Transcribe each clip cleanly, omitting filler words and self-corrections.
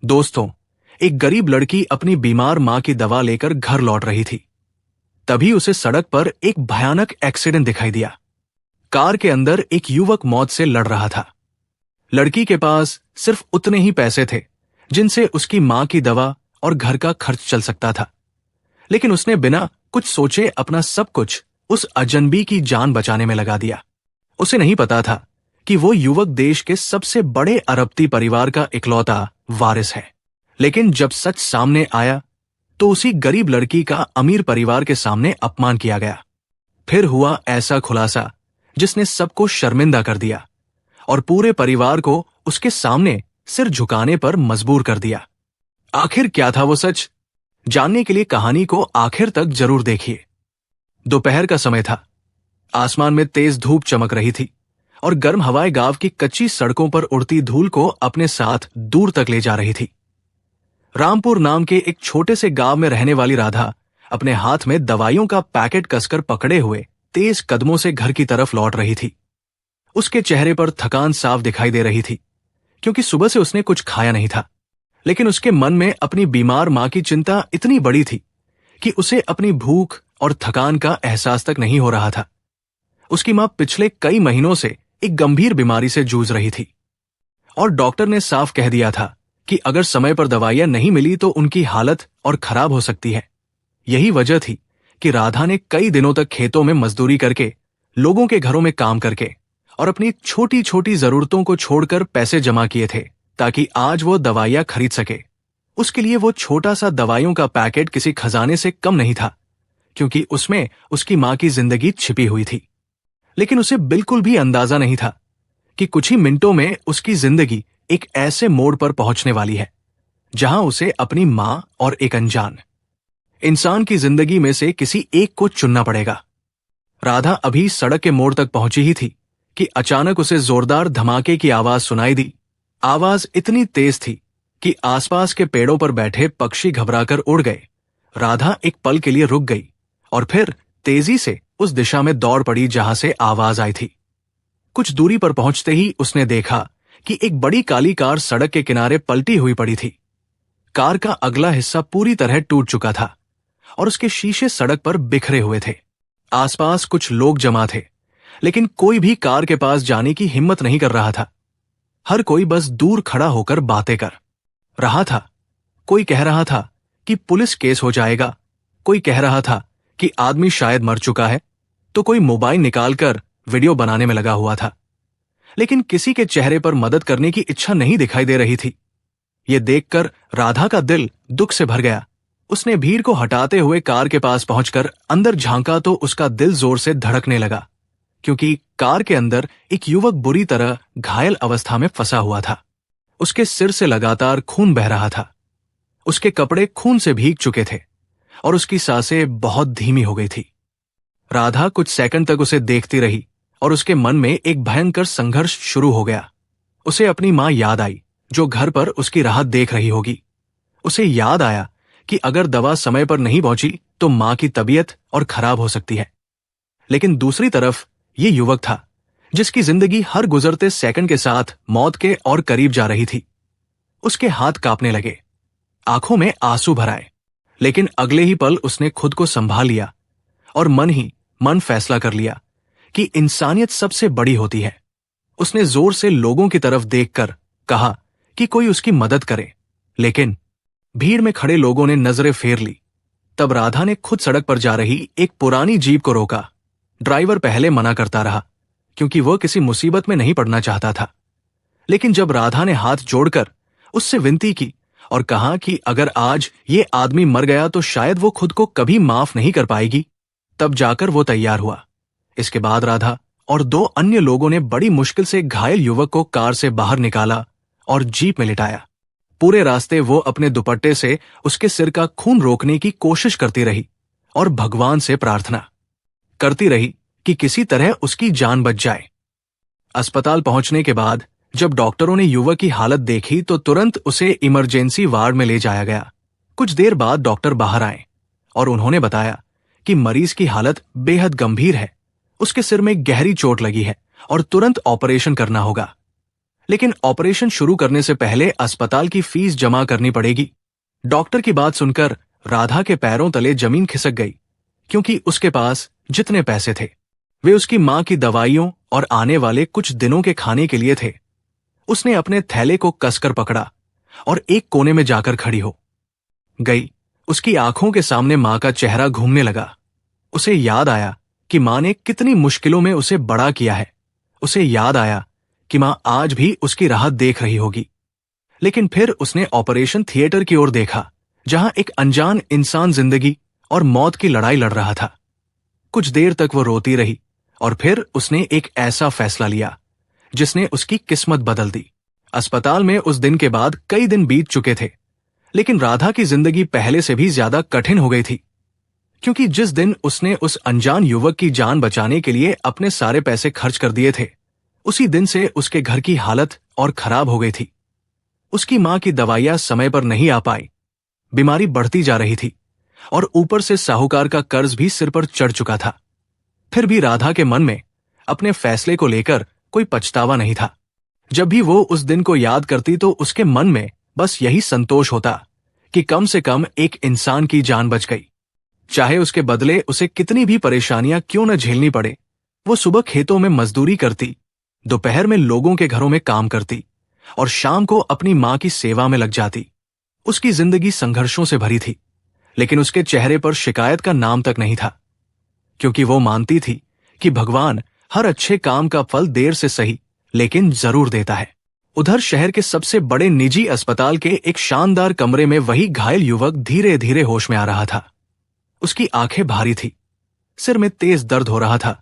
दोस्तों, एक गरीब लड़की अपनी बीमार मां की दवा लेकर घर लौट रही थी। तभी उसे सड़क पर एक भयानक एक्सीडेंट दिखाई दिया। कार के अंदर एक युवक मौत से लड़ रहा था। लड़की के पास सिर्फ उतने ही पैसे थे जिनसे उसकी मां की दवा और घर का खर्च चल सकता था। लेकिन उसने बिना कुछ सोचे अपना सब कुछ उस अजनबी की जान बचाने में लगा दिया। उसे नहीं पता था कि वो युवक देश के सबसे बड़े अरबपति परिवार का इकलौता वारिस है। लेकिन जब सच सामने आया तो उसी गरीब लड़की का अमीर परिवार के सामने अपमान किया गया। फिर हुआ ऐसा खुलासा जिसने सबको शर्मिंदा कर दिया और पूरे परिवार को उसके सामने सिर झुकाने पर मजबूर कर दिया। आखिर क्या था वो सच? जानने के लिए कहानी को आखिर तक जरूर देखिए। दोपहर का समय था। आसमान में तेज धूप चमक रही थी और गर्म हवाएं गांव की कच्ची सड़कों पर उड़ती धूल को अपने साथ दूर तक ले जा रही थी। रामपुर नाम के एक छोटे से गांव में रहने वाली राधा अपने हाथ में दवाइयों का पैकेट कसकर पकड़े हुए तेज कदमों से घर की तरफ लौट रही थी। उसके चेहरे पर थकान साफ दिखाई दे रही थी क्योंकि सुबह से उसने कुछ खाया नहीं था। लेकिन उसके मन में अपनी बीमार मां की चिंता इतनी बड़ी थी कि उसे अपनी भूख और थकान का एहसास तक नहीं हो रहा था। उसकी मां पिछले कई महीनों से एक गंभीर बीमारी से जूझ रही थी और डॉक्टर ने साफ कह दिया था कि अगर समय पर दवाइयां नहीं मिली तो उनकी हालत और खराब हो सकती है। यही वजह थी कि राधा ने कई दिनों तक खेतों में मजदूरी करके, लोगों के घरों में काम करके और अपनी छोटी छोटी जरूरतों को छोड़कर पैसे जमा किए थे ताकि आज वो दवाइयां खरीद सके। उसके लिए वो छोटा सा दवाइयों का पैकेट किसी खजाने से कम नहीं था क्योंकि उसमें उसकी मां की जिंदगी छिपी हुई थी। लेकिन उसे बिल्कुल भी अंदाजा नहीं था कि कुछ ही मिनटों में उसकी जिंदगी एक ऐसे मोड़ पर पहुंचने वाली है जहां उसे अपनी मां और एक अनजान इंसान की जिंदगी में से किसी एक को चुनना पड़ेगा। राधा अभी सड़क के मोड़ तक पहुंची ही थी कि अचानक उसे जोरदार धमाके की आवाज सुनाई दी। आवाज इतनी तेज थी कि आसपास के पेड़ों पर बैठे पक्षी घबराकर उड़ गए। राधा एक पल के लिए रुक गई और फिर तेजी से उस दिशा में दौड़ पड़ी जहां से आवाज आई थी। कुछ दूरी पर पहुंचते ही उसने देखा कि एक बड़ी काली कार सड़क के किनारे पलटी हुई पड़ी थी। कार का अगला हिस्सा पूरी तरह टूट चुका था और उसके शीशे सड़क पर बिखरे हुए थे। आसपास कुछ लोग जमा थे, लेकिन कोई भी कार के पास जाने की हिम्मत नहीं कर रहा था। हर कोई बस दूर खड़ा होकर बातें कर रहा था। कोई कह रहा था कि पुलिस केस हो जाएगा, कोई कह रहा था कि आदमी शायद मर चुका है, तो कोई मोबाइल निकालकर वीडियो बनाने में लगा हुआ था। लेकिन किसी के चेहरे पर मदद करने की इच्छा नहीं दिखाई दे रही थी। यह देखकर राधा का दिल दुख से भर गया। उसने भीड़ को हटाते हुए कार के पास पहुंचकर अंदर झांका तो उसका दिल जोर से धड़कने लगा क्योंकि कार के अंदर एक युवक बुरी तरह घायल अवस्था में फंसा हुआ था। उसके सिर से लगातार खून बह रहा था। उसके कपड़े खून से भीग चुके थे और उसकी सांसें बहुत धीमी हो गई थी। राधा कुछ सेकंड तक उसे देखती रही और उसके मन में एक भयंकर संघर्ष शुरू हो गया। उसे अपनी मां याद आई जो घर पर उसकी राहत देख रही होगी। उसे याद आया कि अगर दवा समय पर नहीं पहुंची तो मां की तबीयत और खराब हो सकती है। लेकिन दूसरी तरफ ये युवक था जिसकी जिंदगी हर गुजरते सेकंड के साथ मौत के और करीब जा रही थी। उसके हाथ कांपने लगे, आंखों में आंसू भर आए, लेकिन अगले ही पल उसने खुद को संभाल लिया और मन ही मन फैसला कर लिया कि इंसानियत सबसे बड़ी होती है। उसने जोर से लोगों की तरफ देखकर कहा कि कोई उसकी मदद करे, लेकिन भीड़ में खड़े लोगों ने नजरें फेर ली। तब राधा ने खुद सड़क पर जा रही एक पुरानी जीप को रोका। ड्राइवर पहले मना करता रहा क्योंकि वह किसी मुसीबत में नहीं पड़ना चाहता था। लेकिन जब राधा ने हाथ जोड़कर उससे विनती की और कहा कि अगर आज ये आदमी मर गया तो शायद वो खुद को कभी माफ नहीं कर पाएगी, तब जाकर वो तैयार हुआ। इसके बाद राधा और दो अन्य लोगों ने बड़ी मुश्किल से घायल युवक को कार से बाहर निकाला और जीप में लिटाया। पूरे रास्ते वो अपने दुपट्टे से उसके सिर का खून रोकने की कोशिश करती रही और भगवान से प्रार्थना करती रही कि किसी तरह उसकी जान बच जाए। अस्पताल पहुंचने के बाद जब डॉक्टरों ने युवक की हालत देखी तो तुरंत उसे इमरजेंसी वार्ड में ले जाया गया। कुछ देर बाद डॉक्टर बाहर आए और उन्होंने बताया कि मरीज की हालत बेहद गंभीर है। उसके सिर में गहरी चोट लगी है और तुरंत ऑपरेशन करना होगा। लेकिन ऑपरेशन शुरू करने से पहले अस्पताल की फीस जमा करनी पड़ेगी। डॉक्टर की बात सुनकर राधा के पैरों तले जमीन खिसक गई, क्योंकि उसके पास जितने पैसे थे वे उसकी मां की दवाइयों और आने वाले कुछ दिनों के खाने के लिए थे। उसने अपने थैले को कसकर पकड़ा और एक कोने में जाकर खड़ी हो गई। उसकी आंखों के सामने मां का चेहरा घूमने लगा। उसे याद आया कि मां ने कितनी मुश्किलों में उसे बड़ा किया है। उसे याद आया कि मां आज भी उसकी राहत देख रही होगी। लेकिन फिर उसने ऑपरेशन थिएटर की ओर देखा, जहां एक अनजान इंसान जिंदगी और मौत की लड़ाई लड़ रहा था। कुछ देर तक वो रोती रही और फिर उसने एक ऐसा फैसला लिया जिसने उसकी किस्मत बदल दी। अस्पताल में उस दिन के बाद कई दिन बीत चुके थे, लेकिन राधा की जिंदगी पहले से भी ज्यादा कठिन हो गई थी, क्योंकि जिस दिन उसने उस अनजान युवक की जान बचाने के लिए अपने सारे पैसे खर्च कर दिए थे, उसी दिन से उसके घर की हालत और खराब हो गई थी। उसकी मां की दवाइयां समय पर नहीं आ पाई, बीमारी बढ़ती जा रही थी और ऊपर से साहूकार का कर्ज भी सिर पर चढ़ चुका था। फिर भी राधा के मन में अपने फैसले को लेकर कोई पछतावा नहीं था। जब भी वो उस दिन को याद करती तो उसके मन में बस यही संतोष होता कि कम से कम एक इंसान की जान बच गई। चाहे उसके बदले उसे कितनी भी परेशानियां क्यों न झेलनी पड़े। वो सुबह खेतों में मजदूरी करती, दोपहर में लोगों के घरों में काम करती और शाम को अपनी मां की सेवा में लग जाती। उसकी जिंदगी संघर्षों से भरी थी, लेकिन उसके चेहरे पर शिकायत का नाम तक नहीं था, क्योंकि वो मानती थी कि भगवान हर अच्छे काम का फल देर से सही लेकिन जरूर देता है। उधर शहर के सबसे बड़े निजी अस्पताल के एक शानदार कमरे में वही घायल युवक धीरे धीरे होश में आ रहा था। उसकी आंखें भारी थी, सिर में तेज दर्द हो रहा था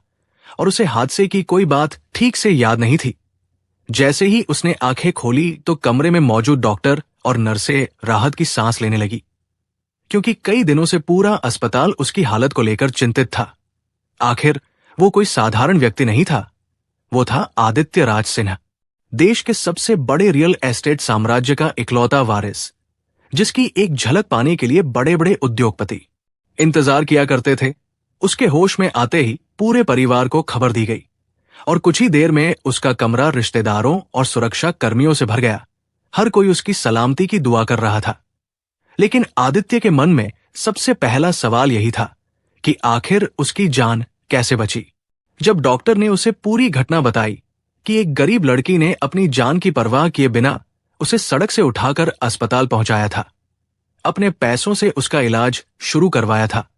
और उसे हादसे की कोई बात ठीक से याद नहीं थी। जैसे ही उसने आंखें खोली तो कमरे में मौजूद डॉक्टर और नर्सें राहत की सांस लेने लगी, क्योंकि कई दिनों से पूरा अस्पताल उसकी हालत को लेकर चिंतित था। आखिर वो कोई साधारण व्यक्ति नहीं था, वो था आदित्य राज सिन्हा, देश के सबसे बड़े रियल एस्टेट साम्राज्य का इकलौता वारिस, जिसकी एक झलक पाने के लिए बड़े बड़े उद्योगपति इंतजार किया करते थे। उसके होश में आते ही पूरे परिवार को खबर दी गई और कुछ ही देर में उसका कमरा रिश्तेदारों और सुरक्षा कर्मियों से भर गया। हर कोई उसकी सलामती की दुआ कर रहा था। लेकिन आदित्य के मन में सबसे पहला सवाल यही था कि आखिर उसकी जान कैसे बची। जब डॉक्टर ने उसे पूरी घटना बताई कि एक गरीब लड़की ने अपनी जान की परवाह किए बिना उसे सड़क से उठाकर अस्पताल पहुंचाया था, अपने पैसों से उसका इलाज शुरू करवाया था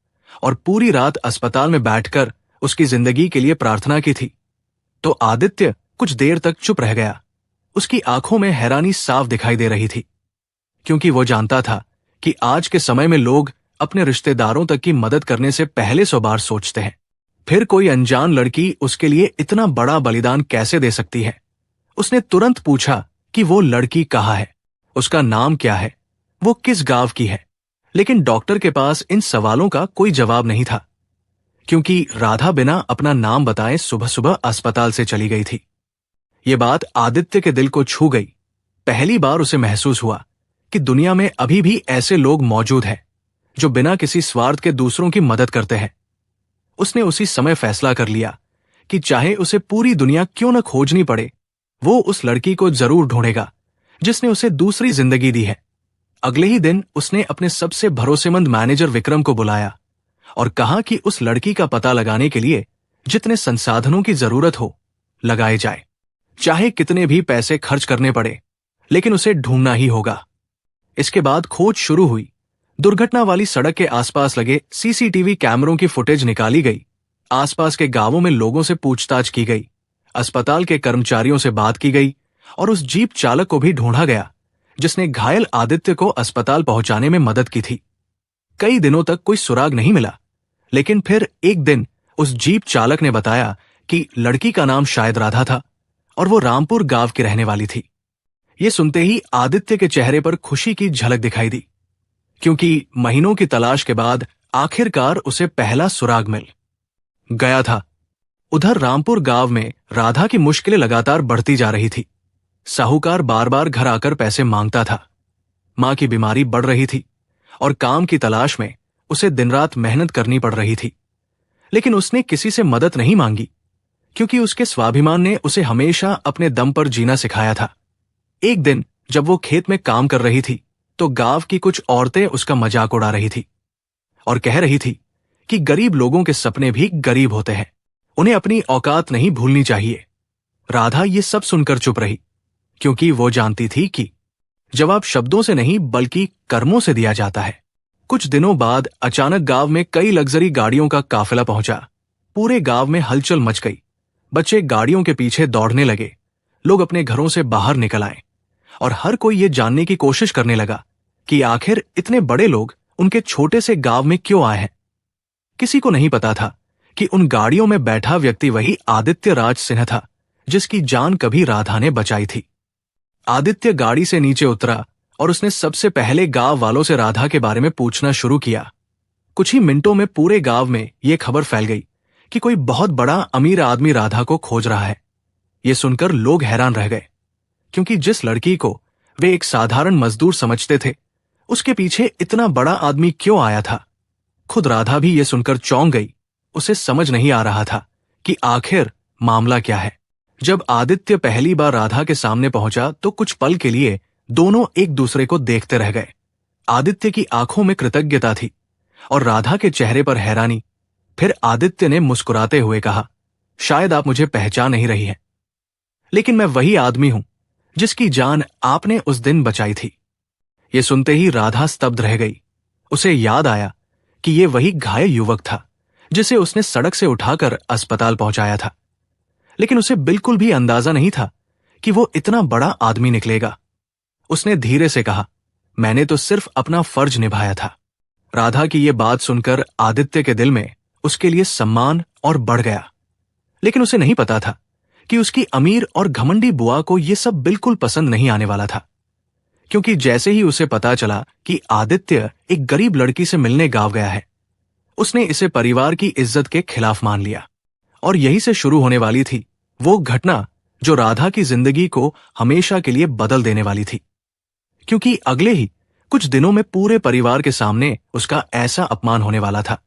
और पूरी रात अस्पताल में बैठकर उसकी जिंदगी के लिए प्रार्थना की थी, तो आदित्य कुछ देर तक चुप रह गया। उसकी आंखों में हैरानी साफ दिखाई दे रही थी, क्योंकि वो जानता था कि आज के समय में लोग अपने रिश्तेदारों तक की मदद करने से पहले 100 बार सोचते हैं। फिर कोई अनजान लड़की उसके लिए इतना बड़ा बलिदान कैसे दे सकती है। उसने तुरंत पूछा कि वो लड़की कहाँ है, उसका नाम क्या है, वो किस गांव की है। लेकिन डॉक्टर के पास इन सवालों का कोई जवाब नहीं था, क्योंकि राधा बिना अपना नाम बताए सुबह सुबह अस्पताल से चली गई थी। ये बात आदित्य के दिल को छू गई। पहली बार उसे महसूस हुआ कि दुनिया में अभी भी ऐसे लोग मौजूद हैं जो बिना किसी स्वार्थ के दूसरों की मदद करते हैं। उसने उसी समय फैसला कर लिया कि चाहे उसे पूरी दुनिया क्यों न खोजनी पड़े, वो उस लड़की को जरूर ढूंढेगा जिसने उसे दूसरी जिंदगी दी है। अगले ही दिन उसने अपने सबसे भरोसेमंद मैनेजर विक्रम को बुलाया और कहा कि उस लड़की का पता लगाने के लिए जितने संसाधनों की जरूरत हो लगाए जाए, चाहे कितने भी पैसे खर्च करने पड़े, लेकिन उसे ढूंढना ही होगा। इसके बाद खोज शुरू हुई। दुर्घटना वाली सड़क के आसपास लगे सीसीटीवी कैमरों की फुटेज निकाली गई। आसपास के गांवों में लोगों से पूछताछ की गई, अस्पताल के कर्मचारियों से बात की गई और उस जीप चालक को भी ढूंढा गया जिसने घायल आदित्य को अस्पताल पहुंचाने में मदद की थी। कई दिनों तक कोई सुराग नहीं मिला, लेकिन फिर एक दिन उस जीप चालक ने बताया कि लड़की का नाम शायद राधा था और वो रामपुर गांव की रहने वाली थी। ये सुनते ही आदित्य के चेहरे पर खुशी की झलक दिखाई दी, क्योंकि महीनों की तलाश के बाद आखिरकार उसे पहला सुराग मिल गया था। उधर रामपुर गांव में राधा की मुश्किलें लगातार बढ़ती जा रही थी। साहूकार बार बार घर आकर पैसे मांगता था। मां की बीमारी बढ़ रही थी और काम की तलाश में उसे दिन रात मेहनत करनी पड़ रही थी। लेकिन उसने किसी से मदद नहीं मांगी, क्योंकि उसके स्वाभिमान ने उसे हमेशा अपने दम पर जीना सिखाया था। एक दिन जब वो खेत में काम कर रही थी तो गांव की कुछ औरतें उसका मजाक उड़ा रही थी और कह रही थी कि गरीब लोगों के सपने भी गरीब होते हैं, उन्हें अपनी औकात नहीं भूलनी चाहिए। राधा ये सब सुनकर चुप रही, क्योंकि वो जानती थी कि जवाब शब्दों से नहीं बल्कि कर्मों से दिया जाता है। कुछ दिनों बाद अचानक गांव में कई लग्जरी गाड़ियों का काफिला पहुंचा। पूरे गांव में हलचल मच गई। बच्चे गाड़ियों के पीछे दौड़ने लगे, लोग अपने घरों से बाहर निकल आए और हर कोई ये जानने की कोशिश करने लगा कि आखिर इतने बड़े लोग उनके छोटे से गांव में क्यों आए हैं। किसी को नहीं पता था कि उन गाड़ियों में बैठा व्यक्ति वही आदित्य राज सिंह था, जिसकी जान कभी राधा ने बचाई थी। आदित्य गाड़ी से नीचे उतरा और उसने सबसे पहले गांव वालों से राधा के बारे में पूछना शुरू किया। कुछ ही मिनटों में पूरे गांव में यह खबर फैल गई कि कोई बहुत बड़ा अमीर आदमी राधा को खोज रहा है। ये सुनकर लोग हैरान रह गए, क्योंकि जिस लड़की को वे एक साधारण मजदूर समझते थे, उसके पीछे इतना बड़ा आदमी क्यों आया था। खुद राधा भी ये सुनकर चौंक गई। उसे समझ नहीं आ रहा था कि आखिर मामला क्या है। जब आदित्य पहली बार राधा के सामने पहुंचा तो कुछ पल के लिए दोनों एक दूसरे को देखते रह गए। आदित्य की आंखों में कृतज्ञता थी और राधा के चेहरे पर हैरानी। फिर आदित्य ने मुस्कुराते हुए कहा, शायद आप मुझे पहचान नहीं रही हैं, लेकिन मैं वही आदमी हूं जिसकी जान आपने उस दिन बचाई थी। ये सुनते ही राधा स्तब्ध रह गई। उसे याद आया कि ये वही घायल युवक था जिसे उसने सड़क से उठाकर अस्पताल पहुंचाया था, लेकिन उसे बिल्कुल भी अंदाजा नहीं था कि वो इतना बड़ा आदमी निकलेगा। उसने धीरे से कहा, मैंने तो सिर्फ अपना फर्ज निभाया था। राधा की ये बात सुनकर आदित्य के दिल में उसके लिए सम्मान और बढ़ गया, लेकिन उसे नहीं पता था कि उसकी अमीर और घमंडी बुआ को यह सब बिल्कुल पसंद नहीं आने वाला था। क्योंकि जैसे ही उसे पता चला कि आदित्य एक गरीब लड़की से मिलने गांव गया है, उसने इसे परिवार की इज्जत के खिलाफ मान लिया। और यही से शुरू होने वाली थी वो घटना जो राधा की जिंदगी को हमेशा के लिए बदल देने वाली थी। क्योंकि अगले ही कुछ दिनों में पूरे परिवार के सामने उसका ऐसा अपमान होने वाला था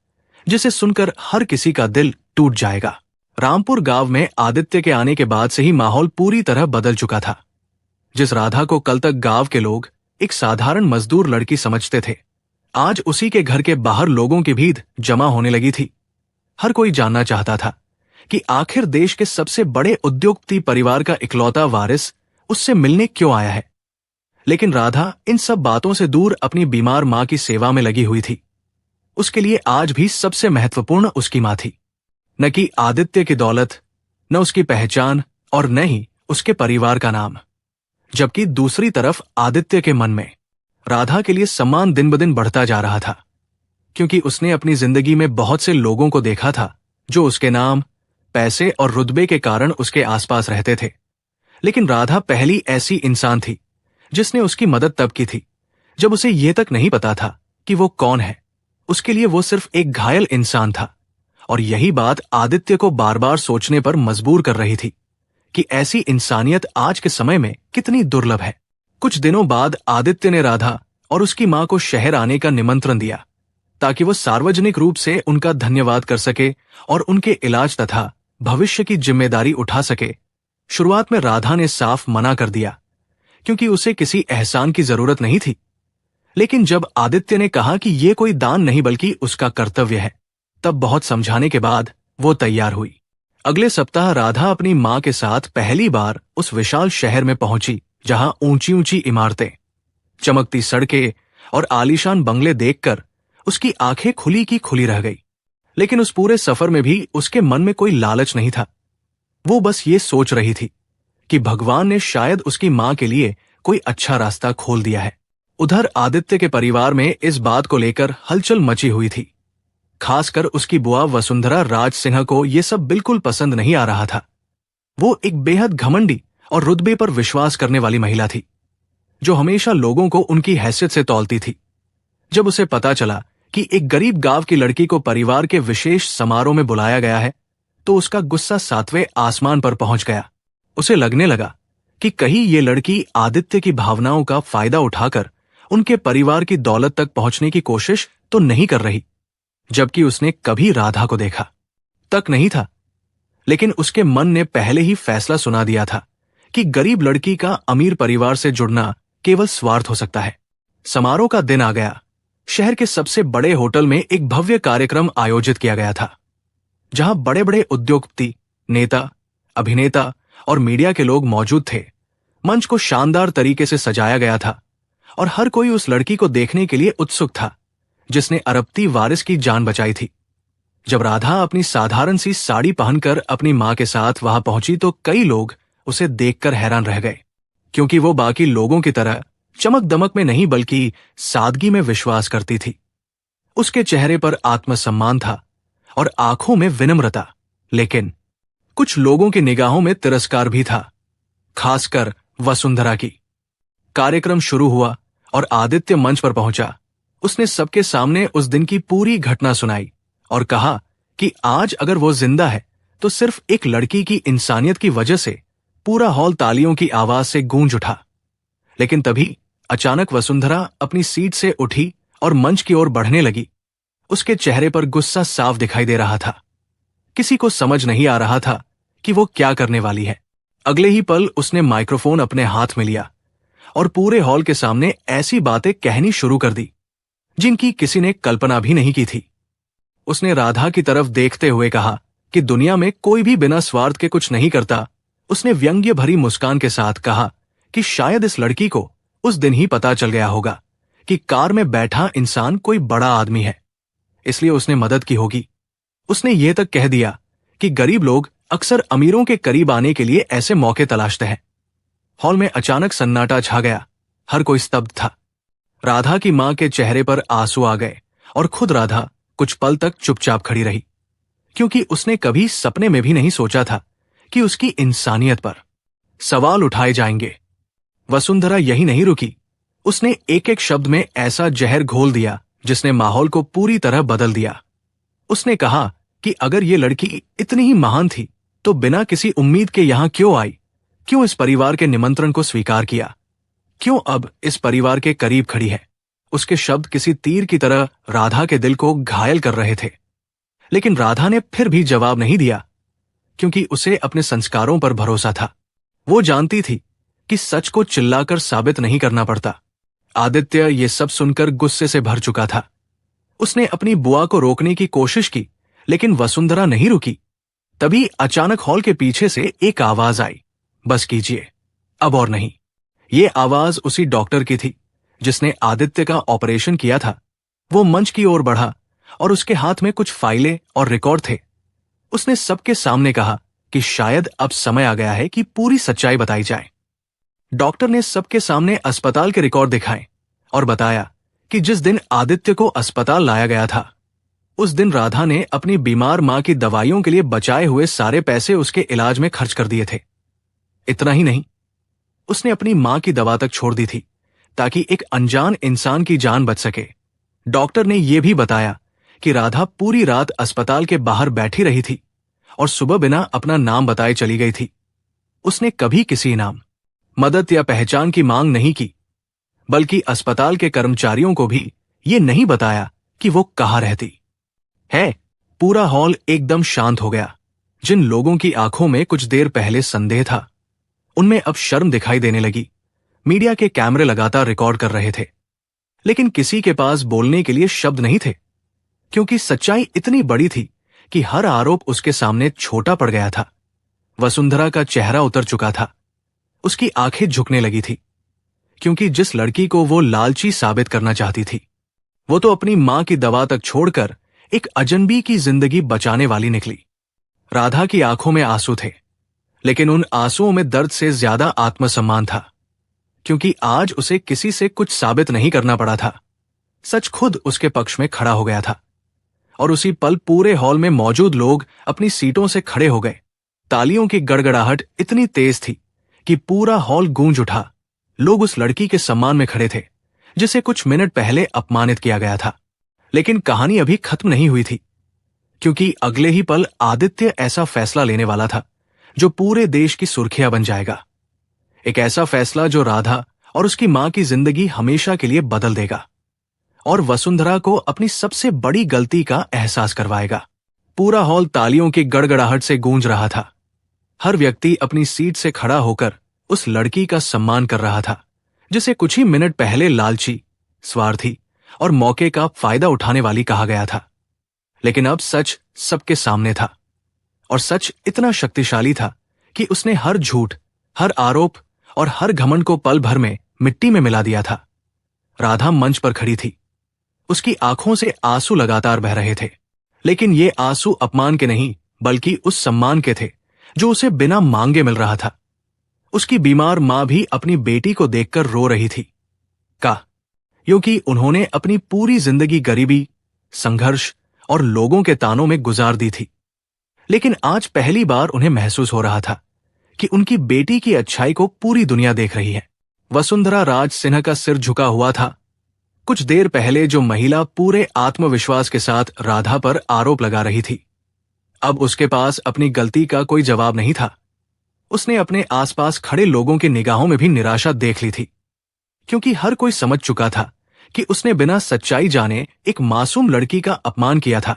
जिसे सुनकर हर किसी का दिल टूट जाएगा। रामपुर गांव में आदित्य के आने के बाद से ही माहौल पूरी तरह बदल चुका था। जिस राधा को कल तक गांव के लोग एक साधारण मजदूर लड़की समझते थे, आज उसी के घर के बाहर लोगों की भीड़ जमा होने लगी थी। हर कोई जानना चाहता था कि आखिर देश के सबसे बड़े उद्योगपति परिवार का इकलौता वारिस उससे मिलने क्यों आया है। लेकिन राधा इन सब बातों से दूर अपनी बीमार मां की सेवा में लगी हुई थी। उसके लिए आज भी सबसे महत्वपूर्ण उसकी मां थी, न कि आदित्य की दौलत, न उसकी पहचान और न ही उसके परिवार का नाम। जबकि दूसरी तरफ आदित्य के मन में राधा के लिए सम्मान दिन ब दिन बढ़ता जा रहा था, क्योंकि उसने अपनी जिंदगी में बहुत से लोगों को देखा था जो उसके नाम, पैसे और रुतबे के कारण उसके आसपास रहते थे। लेकिन राधा पहली ऐसी इंसान थी जिसने उसकी मदद तब की थी जब उसे यह तक नहीं पता था कि वो कौन है। उसके लिए वो सिर्फ एक घायल इंसान था। और यही बात आदित्य को बार बार सोचने पर मजबूर कर रही थी कि ऐसी इंसानियत आज के समय में कितनी दुर्लभ है। कुछ दिनों बाद आदित्य ने राधा और उसकी मां को शहर आने का निमंत्रण दिया ताकि वो सार्वजनिक रूप से उनका धन्यवाद कर सके और उनके इलाज तथा भविष्य की जिम्मेदारी उठा सके। शुरुआत में राधा ने साफ मना कर दिया, क्योंकि उसे किसी एहसान की जरूरत नहीं थी। लेकिन जब आदित्य ने कहा कि यह कोई दान नहीं बल्कि उसका कर्तव्य है, तब बहुत समझाने के बाद वो तैयार हुई। अगले सप्ताह राधा अपनी मां के साथ पहली बार उस विशाल शहर में पहुंची जहां ऊंची ऊंची इमारतें, चमकती सड़कें और आलीशान बंगले देखकर उसकी आंखें खुली की खुली रह गई। लेकिन उस पूरे सफर में भी उसके मन में कोई लालच नहीं था। वो बस ये सोच रही थी कि भगवान ने शायद उसकी मां के लिए कोई अच्छा रास्ता खोल दिया है। उधर आदित्य के परिवार में इस बात को लेकर हलचल मची हुई थी। खासकर उसकी बुआ वसुंधरा राज सिंह को यह सब बिल्कुल पसंद नहीं आ रहा था। वो एक बेहद घमंडी और रुतबे पर विश्वास करने वाली महिला थी, जो हमेशा लोगों को उनकी हैसियत से तौलती थी। जब उसे पता चला कि एक गरीब गांव की लड़की को परिवार के विशेष समारोह में बुलाया गया है, तो उसका गुस्सा 7वें आसमान पर पहुंच गया। उसे लगने लगा कि कहीं ये लड़की आदित्य की भावनाओं का फायदा उठाकर उनके परिवार की दौलत तक पहुंचने की कोशिश तो नहीं कर रही। जबकि उसने कभी राधा को देखा तक नहीं था, लेकिन उसके मन ने पहले ही फैसला सुना दिया था कि गरीब लड़की का अमीर परिवार से जुड़ना केवल स्वार्थ हो सकता है। समारोह का दिन आ गया। शहर के सबसे बड़े होटल में एक भव्य कार्यक्रम आयोजित किया गया था, जहां बड़े बड़े उद्योगपति, नेता, अभिनेता और मीडिया के लोग मौजूद थे। मंच को शानदार तरीके से सजाया गया था और हर कोई उस लड़की को देखने के लिए उत्सुक था जिसने अरबती वारिस की जान बचाई थी। जब राधा अपनी साधारण सी साड़ी पहनकर अपनी मां के साथ वहां पहुंची तो कई लोग उसे देखकर हैरान रह गए, क्योंकि वो बाकी लोगों की तरह चमक दमक में नहीं बल्कि सादगी में विश्वास करती थी। उसके चेहरे पर आत्मसम्मान था और आंखों में विनम्रता, लेकिन कुछ लोगों की निगाहों में तिरस्कार भी था, खासकर वसुंधरा की। कार्यक्रम शुरू हुआ और आदित्य मंच पर पहुंचा। उसने सबके सामने उस दिन की पूरी घटना सुनाई और कहा कि आज अगर वो जिंदा है तो सिर्फ एक लड़की की इंसानियत की वजह से। पूरा हॉल तालियों की आवाज से गूंज उठा। लेकिन तभी अचानक वसुंधरा अपनी सीट से उठी और मंच की ओर बढ़ने लगी। उसके चेहरे पर गुस्सा साफ दिखाई दे रहा था। किसी को समझ नहीं आ रहा था कि वो क्या करने वाली है। अगले ही पल उसने माइक्रोफोन अपने हाथ में लिया और पूरे हॉल के सामने ऐसी बातें कहनी शुरू कर दी जिनकी किसी ने कल्पना भी नहीं की थी। उसने राधा की तरफ देखते हुए कहा कि दुनिया में कोई भी बिना स्वार्थ के कुछ नहीं करता। उसने व्यंग्य भरी मुस्कान के साथ कहा कि शायद इस लड़की को उस दिन ही पता चल गया होगा कि कार में बैठा इंसान कोई बड़ा आदमी है, इसलिए उसने मदद की होगी। उसने ये तक कह दिया कि गरीब लोग अक्सर अमीरों के करीब आने के लिए ऐसे मौके तलाशते हैं। हॉल में अचानक सन्नाटा छा गया। हर कोई स्तब्ध था। राधा की मां के चेहरे पर आंसू आ गए और खुद राधा कुछ पल तक चुपचाप खड़ी रही, क्योंकि उसने कभी सपने में भी नहीं सोचा था कि उसकी इंसानियत पर सवाल उठाए जाएंगे। वसुंधरा यही नहीं रुकी। उसने एक एक शब्द में ऐसा जहर घोल दिया जिसने माहौल को पूरी तरह बदल दिया। उसने कहा कि अगर ये लड़की इतनी ही महान थी तो बिना किसी उम्मीद के यहां क्यों आई? क्यों इस परिवार के निमंत्रण को स्वीकार किया? क्यों अब इस परिवार के करीब खड़ी है? उसके शब्द किसी तीर की तरह राधा के दिल को घायल कर रहे थे। लेकिन राधा ने फिर भी जवाब नहीं दिया, क्योंकि उसे अपने संस्कारों पर भरोसा था। वो जानती थी कि सच को चिल्लाकर साबित नहीं करना पड़ता। आदित्य ये सब सुनकर गुस्से से भर चुका था। उसने अपनी बुआ को रोकने की कोशिश की, लेकिन वसुंधरा नहीं रुकी। तभी अचानक हॉल के पीछे से एक आवाज आई, बस कीजिए, अब और नहीं। ये आवाज उसी डॉक्टर की थी जिसने आदित्य का ऑपरेशन किया था। वो मंच की ओर बढ़ा और उसके हाथ में कुछ फाइलें और रिकॉर्ड थे। उसने सबके सामने कहा कि शायद अब समय आ गया है कि पूरी सच्चाई बताई जाए। डॉक्टर ने सबके सामने अस्पताल के रिकॉर्ड दिखाए और बताया कि जिस दिन आदित्य को अस्पताल लाया गया था, उस दिन राधा ने अपनी बीमार मां की दवाइयों के लिए बचाए हुए सारे पैसे उसके इलाज में खर्च कर दिए थे। इतना ही नहीं, उसने अपनी मां की दवा तक छोड़ दी थी ताकि एक अनजान इंसान की जान बच सके। डॉक्टर ने यह भी बताया कि राधा पूरी रात अस्पताल के बाहर बैठी रही थी और सुबह बिना अपना नाम बताए चली गई थी। उसने कभी किसी इनाम, मदद या पहचान की मांग नहीं की, बल्कि अस्पताल के कर्मचारियों को भी ये नहीं बताया कि वो कहाँ रहती है। पूरा हॉल एकदम शांत हो गया। जिन लोगों की आंखों में कुछ देर पहले संदेह था, उनमें अब शर्म दिखाई देने लगी। मीडिया के कैमरे लगातार रिकॉर्ड कर रहे थे, लेकिन किसी के पास बोलने के लिए शब्द नहीं थे, क्योंकि सच्चाई इतनी बड़ी थी कि हर आरोप उसके सामने छोटा पड़ गया था। वसुंधरा का चेहरा उतर चुका था। उसकी आंखें झुकने लगी थी, क्योंकि जिस लड़की को वो लालची साबित करना चाहती थी, वो तो अपनी मां की दवा तक छोड़कर एक अजनबी की जिंदगी बचाने वाली निकली। राधा की आंखों में आंसू थे, लेकिन उन आंसुओं में दर्द से ज्यादा आत्मसम्मान था, क्योंकि आज उसे किसी से कुछ साबित नहीं करना पड़ा था। सच खुद उसके पक्ष में खड़ा हो गया था। और उसी पल पूरे हॉल में मौजूद लोग अपनी सीटों से खड़े हो गए। तालियों की गड़गड़ाहट इतनी तेज थी कि पूरा हॉल गूंज उठा। लोग उस लड़की के सम्मान में खड़े थे जिसे कुछ मिनट पहले अपमानित किया गया था। लेकिन कहानी अभी खत्म नहीं हुई थी, क्योंकि अगले ही पल आदित्य ऐसा फैसला लेने वाला था जो पूरे देश की सुर्खियां बन जाएगा। एक ऐसा फैसला जो राधा और उसकी मां की जिंदगी हमेशा के लिए बदल देगा और वसुंधरा को अपनी सबसे बड़ी गलती का एहसास करवाएगा। पूरा हॉल तालियों की गड़गड़ाहट से गूंज रहा था। हर व्यक्ति अपनी सीट से खड़ा होकर उस लड़की का सम्मान कर रहा था जिसे कुछ ही मिनट पहले लालची, स्वार्थी और मौके का फायदा उठाने वाली कहा गया था। लेकिन अब सच सबके सामने था, और सच इतना शक्तिशाली था कि उसने हर झूठ, हर आरोप और हर घमंड को पल भर में मिट्टी में मिला दिया था। राधा मंच पर खड़ी थी। उसकी आंखों से आंसू लगातार बह रहे थे, लेकिन ये आंसू अपमान के नहीं बल्कि उस सम्मान के थे जो उसे बिना मांगे मिल रहा था। उसकी बीमार मां भी अपनी बेटी को देखकर रो रही थी, क्योंकि उन्होंने अपनी पूरी जिंदगी गरीबी, संघर्ष और लोगों के तानों में गुजार दी थी। लेकिन आज पहली बार उन्हें महसूस हो रहा था कि उनकी बेटी की अच्छाई को पूरी दुनिया देख रही है। वसुंधरा राज सिन्हा का सिर झुका हुआ था। कुछ देर पहले जो महिला पूरे आत्मविश्वास के साथ राधा पर आरोप लगा रही थी, अब उसके पास अपनी गलती का कोई जवाब नहीं था। उसने अपने आसपास खड़े लोगों की निगाहों में भी निराशा देख ली थी, क्योंकि हर कोई समझ चुका था कि उसने बिना सच्चाई जाने एक मासूम लड़की का अपमान किया था।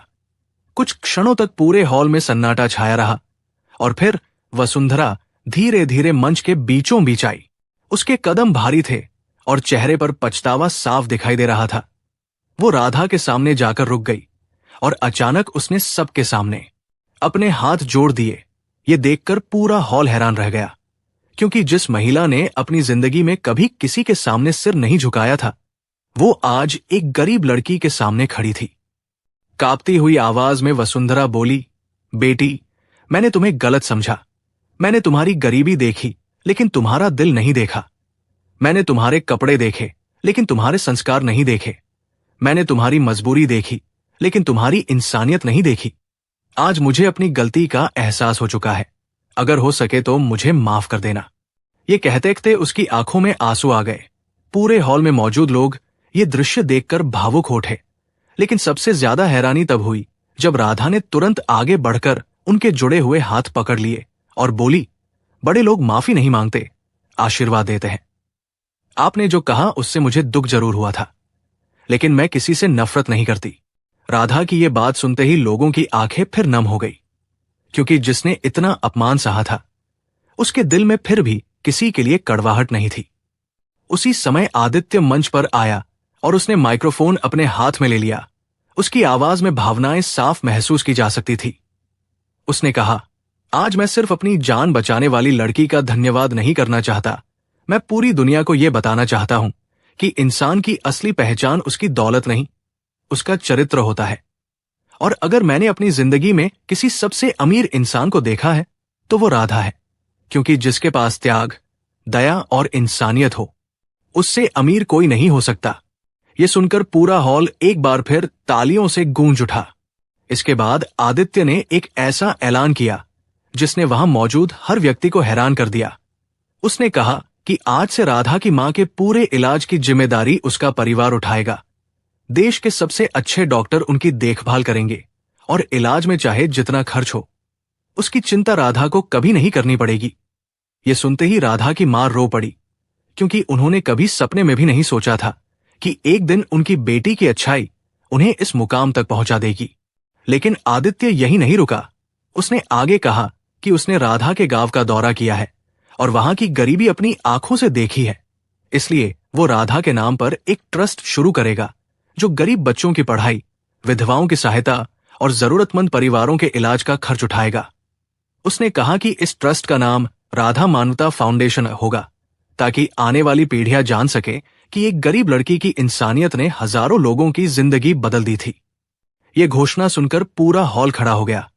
कुछ क्षणों तक पूरे हॉल में सन्नाटा छाया रहा, और फिर वसुंधरा धीरे धीरे मंच के बीचों बीच आई। उसके कदम भारी थे और चेहरे पर पछतावा साफ दिखाई दे रहा था। वो राधा के सामने जाकर रुक गई, और अचानक उसने सबके सामने अपने हाथ जोड़ दिए। ये देखकर पूरा हॉल हैरान रह गया, क्योंकि जिस महिला ने अपनी जिंदगी में कभी किसी के सामने सिर नहीं झुकाया था, वो आज एक गरीब लड़की के सामने खड़ी थी। कांपती हुई आवाज में वसुंधरा बोली, बेटी, मैंने तुम्हें गलत समझा। मैंने तुम्हारी गरीबी देखी, लेकिन तुम्हारा दिल नहीं देखा। मैंने तुम्हारे कपड़े देखे, लेकिन तुम्हारे संस्कार नहीं देखे। मैंने तुम्हारी मजबूरी देखी, लेकिन तुम्हारी इंसानियत नहीं देखी। आज मुझे अपनी गलती का एहसास हो चुका है। अगर हो सके तो मुझे माफ कर देना। ये कहते कहते उसकी आंखों में आंसू आ गए। पूरे हॉल में मौजूद लोग ये दृश्य देखकर भावुक हो उठे, लेकिन सबसे ज्यादा हैरानी तब हुई जब राधा ने तुरंत आगे बढ़कर उनके जुड़े हुए हाथ पकड़ लिए और बोली, बड़े लोग माफी नहीं मांगते, आशीर्वाद देते हैं। आपने जो कहा उससे मुझे दुख जरूर हुआ था, लेकिन मैं किसी से नफरत नहीं करती। राधा की ये बात सुनते ही लोगों की आंखें फिर नम हो गई, क्योंकि जिसने इतना अपमान सहा था, उसके दिल में फिर भी किसी के लिए कड़वाहट नहीं थी। उसी समय आदित्य मंच पर आया और उसने माइक्रोफोन अपने हाथ में ले लिया। उसकी आवाज में भावनाएं साफ महसूस की जा सकती थी। उसने कहा, आज मैं सिर्फ अपनी जान बचाने वाली लड़की का धन्यवाद नहीं करना चाहता, मैं पूरी दुनिया को यह बताना चाहता हूं कि इंसान की असली पहचान उसकी दौलत नहीं, उसका चरित्र होता है। और अगर मैंने अपनी जिंदगी में किसी सबसे अमीर इंसान को देखा है तो वो राधा है, क्योंकि जिसके पास त्याग, दया और इंसानियत हो, उससे अमीर कोई नहीं हो सकता। ये सुनकर पूरा हॉल एक बार फिर तालियों से गूंज उठा। इसके बाद आदित्य ने एक ऐसा ऐलान किया जिसने वहां मौजूद हर व्यक्ति को हैरान कर दिया। उसने कहा कि आज से राधा की मां के पूरे इलाज की जिम्मेदारी उसका परिवार उठाएगा। देश के सबसे अच्छे डॉक्टर उनकी देखभाल करेंगे, और इलाज में चाहे जितना खर्च हो, उसकी चिंता राधा को कभी नहीं करनी पड़ेगी। ये सुनते ही राधा की मां रो पड़ी, क्योंकि उन्होंने कभी सपने में भी नहीं सोचा था कि एक दिन उनकी बेटी की अच्छाई उन्हें इस मुकाम तक पहुंचा देगी। लेकिन आदित्य यही नहीं रुका। उसने आगे कहा कि उसने राधा के गांव का दौरा किया है और वहां की गरीबी अपनी आंखों से देखी है। इसलिए वो राधा के नाम पर एक ट्रस्ट शुरू करेगा जो गरीब बच्चों की पढ़ाई, विधवाओं की सहायता और जरूरतमंद परिवारों के इलाज का खर्च उठाएगा। उसने कहा कि इस ट्रस्ट का नाम राधा मानवता फाउंडेशन होगा, ताकि आने वाली पीढ़ियां जान सके कि एक गरीब लड़की की इंसानियत ने हजारों लोगों की जिंदगी बदल दी थी। ये घोषणा सुनकर पूरा हॉल खड़ा हो गया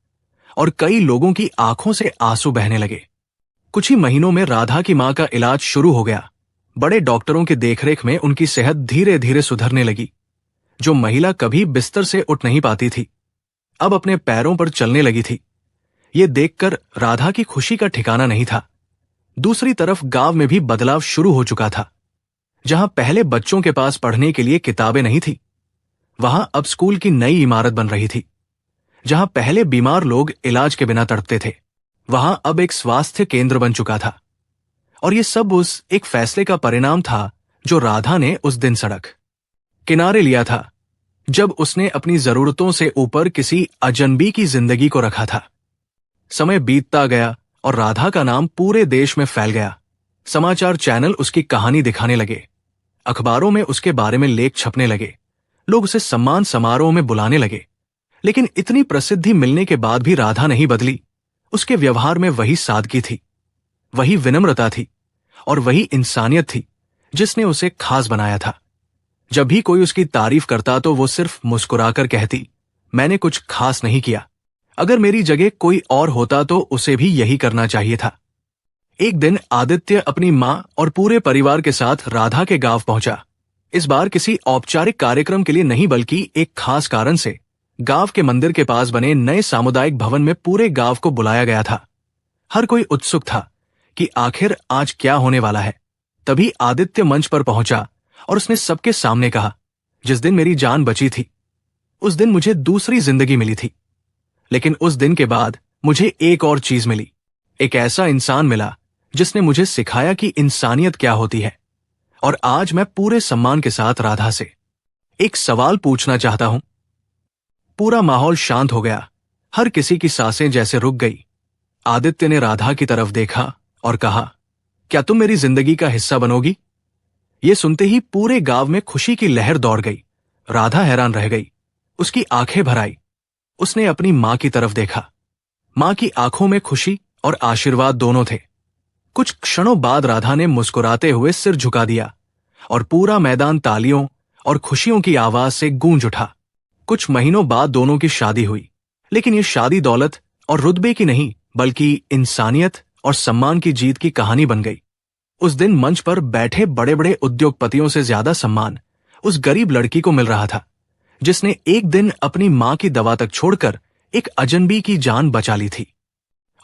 और कई लोगों की आंखों से आंसू बहने लगे। कुछ ही महीनों में राधा की मां का इलाज शुरू हो गया। बड़े डॉक्टरों की देखरेख में उनकी सेहत धीरे धीरे सुधरने लगी। जो महिला कभी बिस्तर से उठ नहीं पाती थी, अब अपने पैरों पर चलने लगी थी। ये देखकर राधा की खुशी का ठिकाना नहीं था। दूसरी तरफ गांव में भी बदलाव शुरू हो चुका था। जहां पहले बच्चों के पास पढ़ने के लिए किताबें नहीं थी, वहां अब स्कूल की नई इमारत बन रही थी। जहां पहले बीमार लोग इलाज के बिना तड़पते थे, वहां अब एक स्वास्थ्य केंद्र बन चुका था। और ये सब उस एक फैसले का परिणाम था जो राधा ने उस दिन सड़क किनारे लिया था, जब उसने अपनी जरूरतों से ऊपर किसी अजनबी की जिंदगी को रखा था। समय बीतता गया और राधा का नाम पूरे देश में फैल गया। समाचार चैनल उसकी कहानी दिखाने लगे, अखबारों में उसके बारे में लेख छपने लगे, लोग उसे सम्मान समारोह में बुलाने लगे। लेकिन इतनी प्रसिद्धि मिलने के बाद भी राधा नहीं बदली। उसके व्यवहार में वही सादगी थी, वही विनम्रता थी और वही इंसानियत थी जिसने उसे खास बनाया था। जब भी कोई उसकी तारीफ करता तो वो सिर्फ मुस्कुराकर कहती, मैंने कुछ खास नहीं किया। अगर मेरी जगह कोई और होता तो उसे भी यही करना चाहिए था। एक दिन आदित्य अपनी मां और पूरे परिवार के साथ राधा के गांव पहुंचा। इस बार किसी औपचारिक कार्यक्रम के लिए नहीं, बल्कि एक खास कारण से गांव के मंदिर के पास बने नए सामुदायिक भवन में पूरे गांव को बुलाया गया था। हर कोई उत्सुक था कि आखिर आज क्या होने वाला है। तभी आदित्य मंच पर पहुंचा और उसने सबके सामने कहा, जिस दिन मेरी जान बची थी उस दिन मुझे दूसरी जिंदगी मिली थी, लेकिन उस दिन के बाद मुझे एक और चीज मिली। एक ऐसा इंसान मिला जिसने मुझे सिखाया कि इंसानियत क्या होती है। और आज मैं पूरे सम्मान के साथ राधा से एक सवाल पूछना चाहता हूं। पूरा माहौल शांत हो गया, हर किसी की सांसें जैसे रुक गई। आदित्य ने राधा की तरफ देखा और कहा, क्या तुम मेरी जिंदगी का हिस्सा बनोगी? ये सुनते ही पूरे गांव में खुशी की लहर दौड़ गई। राधा हैरान रह गई, उसकी आंखें भर आई। उसने अपनी मां की तरफ देखा। मां की आंखों में खुशी और आशीर्वाद दोनों थे। कुछ क्षणों बाद राधा ने मुस्कुराते हुए सिर झुका दिया और पूरा मैदान तालियों और खुशियों की आवाज से गूंज उठा। कुछ महीनों बाद दोनों की शादी हुई, लेकिन ये शादी दौलत और रुतबे की नहीं, बल्कि इंसानियत और सम्मान की जीत की कहानी बन गई। उस दिन मंच पर बैठे बड़े बड़े उद्योगपतियों से ज्यादा सम्मान उस गरीब लड़की को मिल रहा था, जिसने एक दिन अपनी मां की दवा तक छोड़कर एक अजनबी की जान बचा ली थी।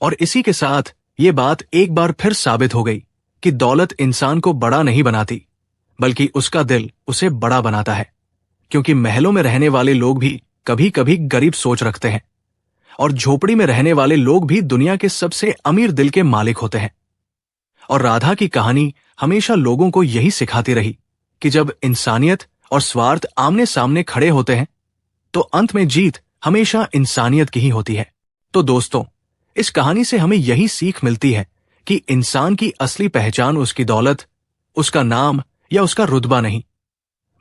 और इसी के साथ ये बात एक बार फिर साबित हो गई कि दौलत इंसान को बड़ा नहीं बनाती, बल्कि उसका दिल उसे बड़ा बनाता है। क्योंकि महलों में रहने वाले लोग भी कभी कभी गरीब सोच रखते हैं, और झोपड़ी में रहने वाले लोग भी दुनिया के सबसे अमीर दिल के मालिक होते हैं। और राधा की कहानी हमेशा लोगों को यही सिखाती रही कि जब इंसानियत और स्वार्थ आमने सामने खड़े होते हैं तो अंत में जीत हमेशा इंसानियत की ही होती है। तो दोस्तों, इस कहानी से हमें यही सीख मिलती है कि इंसान की असली पहचान उसकी दौलत, उसका नाम या उसका रुतबा नहीं,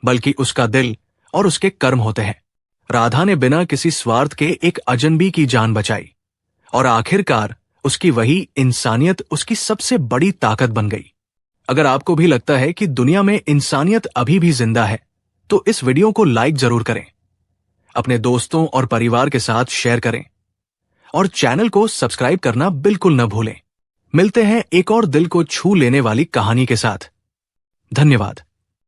बल्कि उसका दिल और उसके कर्म होते हैं। राधा ने बिना किसी स्वार्थ के एक अजनबी की जान बचाई, और आखिरकार उसकी वही इंसानियत उसकी सबसे बड़ी ताकत बन गई। अगर आपको भी लगता है कि दुनिया में इंसानियत अभी भी जिंदा है, तो इस वीडियो को लाइक जरूर करें, अपने दोस्तों और परिवार के साथ शेयर करें, और चैनल को सब्सक्राइब करना बिल्कुल न भूलें। मिलते हैं एक और दिल को छू लेने वाली कहानी के साथ। धन्यवाद।